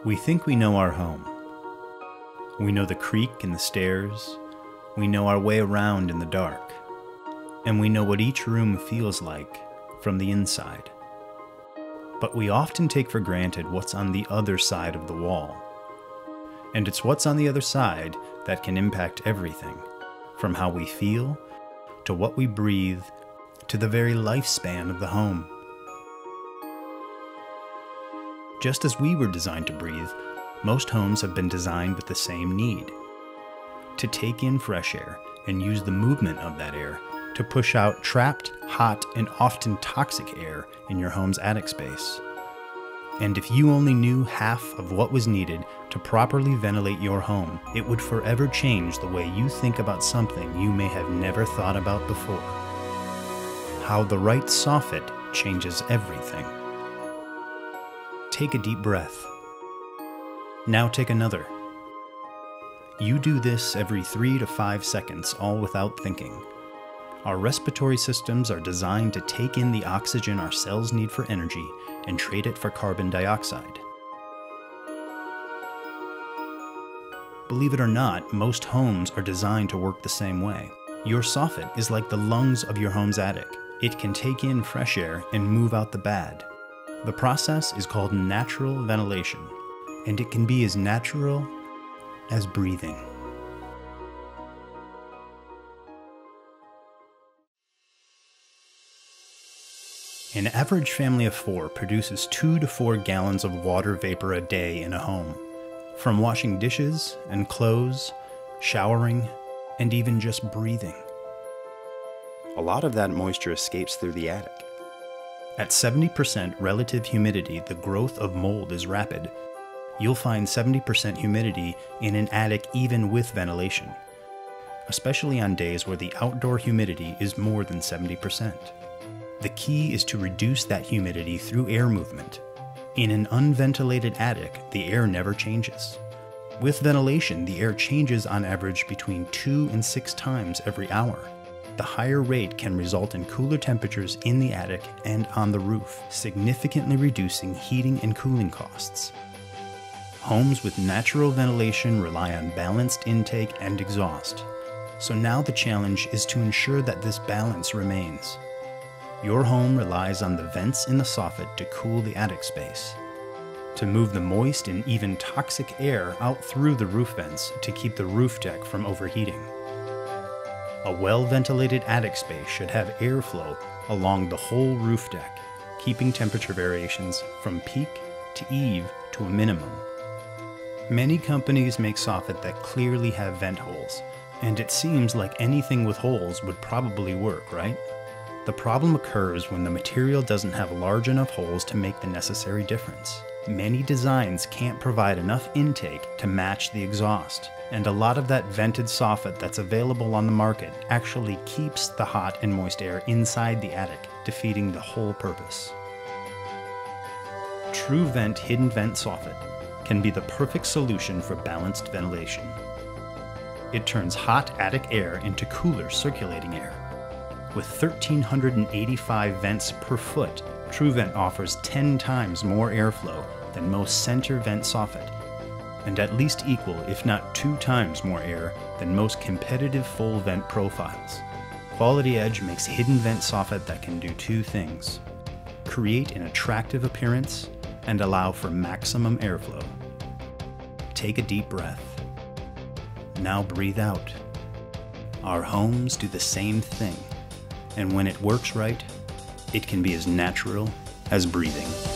We think we know our home. We know the creak in the stairs. We know our way around in the dark. And we know what each room feels like from the inside. But we often take for granted what's on the other side of the wall. And it's what's on the other side that can impact everything, from how we feel, to what we breathe, to the very lifespan of the home. Just as we were designed to breathe, most homes have been designed with the same need: to take in fresh air and use the movement of that air to push out trapped, hot, and often toxic air in your home's attic space. And if you only knew half of what was needed to properly ventilate your home, it would forever change the way you think about something you may have never thought about before. How the Right Soffit Changes Everything. Take a deep breath. Now take another. You do this every 3 to 5 seconds, all without thinking. Our respiratory systems are designed to take in the oxygen our cells need for energy and trade it for carbon dioxide. Believe it or not, most homes are designed to work the same way. Your soffit is like the lungs of your home's attic. It can take in fresh air and move out the bad. The process is called natural ventilation, and it can be as natural as breathing. An average family of 4 produces 2 to 4 gallons of water vapor a day in a home, from washing dishes and clothes, showering, and even just breathing. A lot of that moisture escapes through the attic. At 70% relative humidity, the growth of mold is rapid. You'll find 70% humidity in an attic even with ventilation, especially on days where the outdoor humidity is more than 70%. The key is to reduce that humidity through air movement. In an unventilated attic, the air never changes. With ventilation, the air changes on average between 2 and 6 times every hour. The higher rate can result in cooler temperatures in the attic and on the roof, significantly reducing heating and cooling costs. Homes with natural ventilation rely on balanced intake and exhaust. So now the challenge is to ensure that this balance remains. Your home relies on the vents in the soffit to cool the attic space, to move the moist and even toxic air out through the roof vents to keep the roof deck from overheating. A well-ventilated attic space should have airflow along the whole roof deck, keeping temperature variations from peak to eave to a minimum. Many companies make soffit that clearly have vent holes, and it seems like anything with holes would probably work, right? The problem occurs when the material doesn't have large enough holes to make the necessary difference. Many designs can't provide enough intake to match the exhaust, and a lot of that vented soffit that's available on the market actually keeps the hot and moist air inside the attic, defeating the whole purpose. TruVent Hidden Vent Soffit can be the perfect solution for balanced ventilation. It turns hot attic air into cooler circulating air. With 1,385 vents per foot, TruVent offers 10 times more airflow than most center vent soffit, and at least equal, if not 2 times more air than most competitive full vent profiles. Quality Edge makes hidden vent soffit that can do 2 things: create an attractive appearance and allow for maximum airflow. Take a deep breath. Now breathe out. Our homes do the same thing, and when it works right, it can be as natural as breathing.